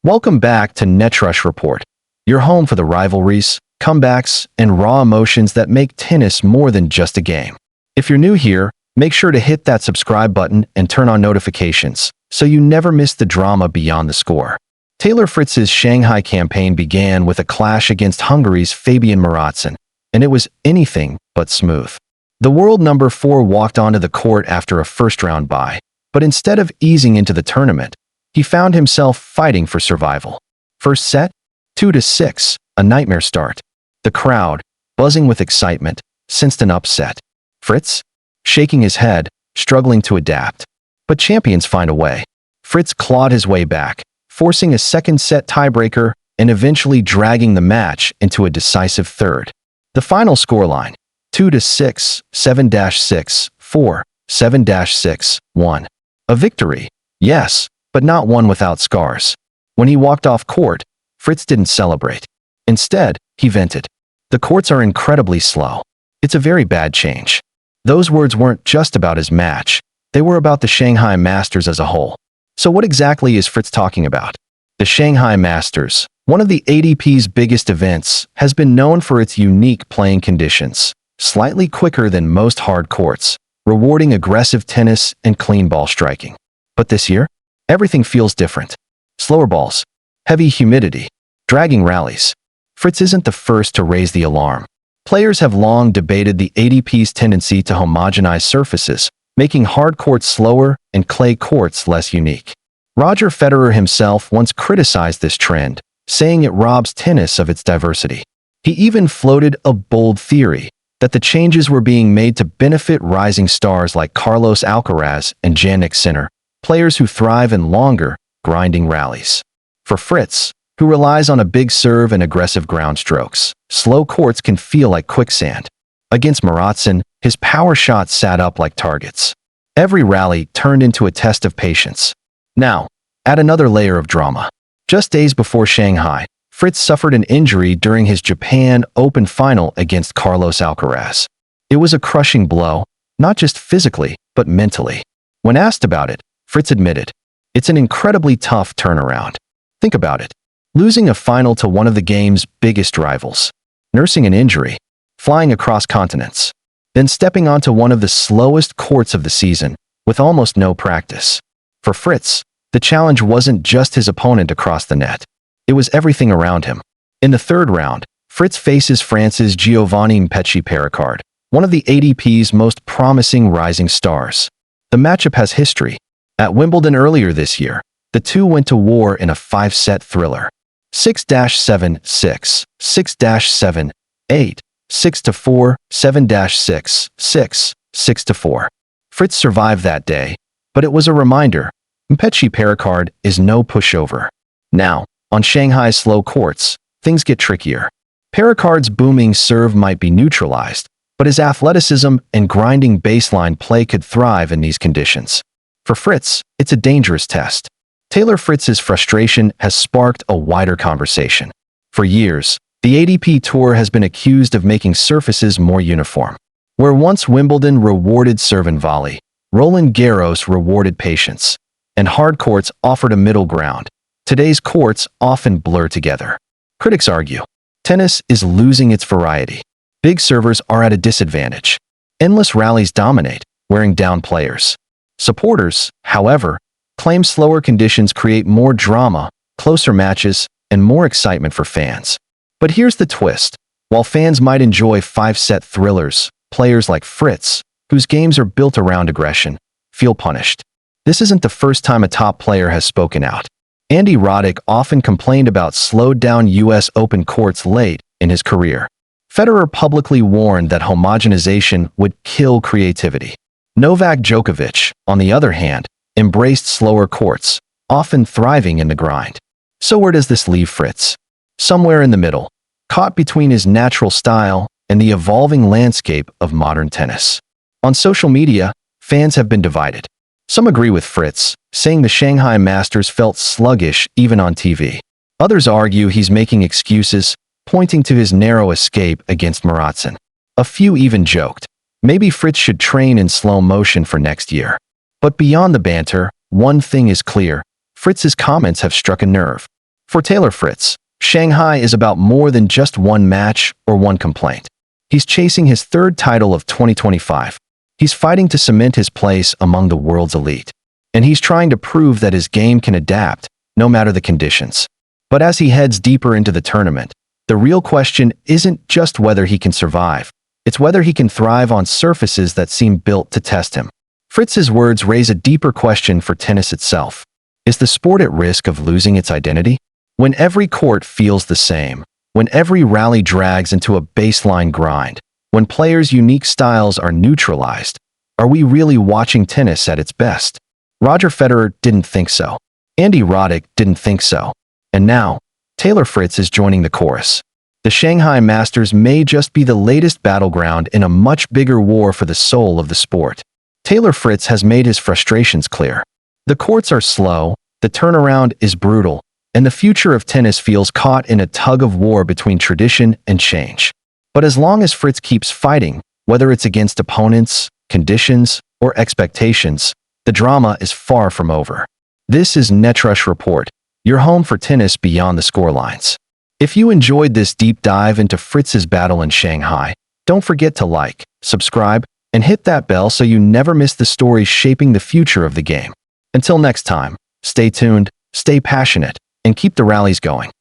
Welcome back to Netrush Report, your home for the rivalries, comebacks, and raw emotions that make tennis more than just a game. If you're new here, make sure to hit that subscribe button and turn on notifications so you never miss the drama beyond the score. TaylorFritz's Shanghai campaign began with a clash against Hungary's Fabian Marozsan, and it was anything but smooth. The world number 4 walked onto the court after a first-round bye, but instead of easing into the tournament, he found himself fighting for survival. First set, 2-6, a nightmare start. The crowd, buzzing with excitement, sensed an upset. Fritz, shaking his head, struggling to adapt. But champions find a way. Fritz clawed his way back, forcing a second-set tiebreaker and eventually dragging the match into a decisive third. The final scoreline, 2-6, 7-6, 4, 7-6, 1. A victory, yes, but not one without scars. When he walked off court, Fritz didn't celebrate. Instead, he vented. "The courts are incredibly slow. It's a very bad change." Those words weren't just about his match. They were about the Shanghai Masters as a whole. So what exactly is Fritz talking about? The Shanghai Masters, one of the ATP's biggest events, has been known for its unique playing conditions, slightly quicker than most hard courts, rewarding aggressive tennis and clean ball striking. But this year, everything feels different. Slower balls, heavy humidity, dragging rallies. Fritz isn't the first to raise the alarm. Players have long debated the ATP's tendency to homogenize surfaces, making hard courts slower and clay courts less unique. Roger Federer himself once criticized this trend, saying it robs tennis of its diversity. He even floated a bold theory that the changes were being made to benefit rising stars like Carlos Alcaraz and Jannik Sinner, players who thrive in longer, grinding rallies. For Fritz, who relies on a big serve and aggressive ground strokes, slow courts can feel like quicksand. Against Marozsan, his power shots sat up like targets. Every rally turned into a test of patience. Now, add another layer of drama. Just days before Shanghai, Fritz suffered an injury during his Japan Open final against Carlos Alcaraz. It was a crushing blow, not just physically, but mentally. When asked about it, Fritz admitted, "It's an incredibly tough turnaround. Think about it. Losing a final to one of the game's biggest rivals, nursing an injury, flying across continents, then stepping onto one of the slowest courts of the season with almost no practice." For Fritz, the challenge wasn't just his opponent across the net. It was everything around him. In the third round, Fritz faces France's Giovanni Mpetshi Perricard, one of the ATP's most promising rising stars. The matchup has history. At Wimbledon earlier this year, the two went to war in a 5-set thriller. 6-7-6, 6-7, 8, 6-4, 7-6, 6, 6-4. Fritz survived that day, but it was a reminder, Mpetshi Perricard is no pushover. Now, on Shanghai's slow courts, things get trickier. Perricard's booming serve might be neutralized, but his athleticism and grinding baseline play could thrive in these conditions. For Fritz, it's a dangerous test. TaylorFritz's frustration has sparked a wider conversation. For years, the ATP Tour has been accused of making surfaces more uniform. Where once Wimbledon rewarded serve and volley, Roland Garros rewarded patience, and hard courts offered a middle ground. Today's courts often blur together. Critics argue, tennis is losing its variety. Big servers are at a disadvantage. Endless rallies dominate, wearing down players. Supporters, however, claim slower conditions create more drama, closer matches, and more excitement for fans. But here's the twist. While fans might enjoy 5-set thrillers, players like Fritz, whose games are built around aggression, feel punished. This isn't the first time a top player has spoken out. Andy Roddick often complained about slowed-down U.S. Open courts late in his career. Federer publicly warned that homogenization would kill creativity. Novak Djokovic, on the other hand, embraced slower courts, often thriving in the grind. So where does this leave Fritz? Somewhere in the middle, caught between his natural style and the evolving landscape of modern tennis. On social media, fans have been divided. Some agree with Fritz, saying the Shanghai Masters felt sluggish even on TV. Others argue he's making excuses, pointing to his narrow escape against Marozsan. A few even joked, maybe Fritz should train in slow motion for next year. But beyond the banter, one thing is clear, Fritz's comments have struck a nerve. For TaylorFritz, Shanghai is about more than just one match or one complaint. He's chasing his third title of 2025. He's fighting to cement his place among the world's elite. And he's trying to prove that his game can adapt, no matter the conditions. But as he heads deeper into the tournament, the real question isn't just whether he can survive. It's whether he can thrive on surfaces that seem built to test him. Fritz's words raise a deeper question for tennis itself. Is the sport at risk of losing its identity? When every court feels the same, when every rally drags into a baseline grind, when players' unique styles are neutralized, are we really watching tennis at its best? Roger Federer didn't think so. Andy Roddick didn't think so. And now, TaylorFritz is joining the chorus. The Shanghai Masters may just be the latest battleground in a much bigger war for the soul of the sport. TaylorFritz has made his frustrations clear. The courts are slow, the turnaround is brutal, and the future of tennis feels caught in a tug-of-war between tradition and change. But as long as Fritz keeps fighting, whether it's against opponents, conditions, or expectations, the drama is far from over. This is Netrush Report, your home for tennis beyond the scorelines. If you enjoyed this deep dive into Fritz's battle in Shanghai, don't forget to like, subscribe, and hit that bell so you never miss the stories shaping the future of the game. Until next time, stay tuned, stay passionate, and keep the rallies going.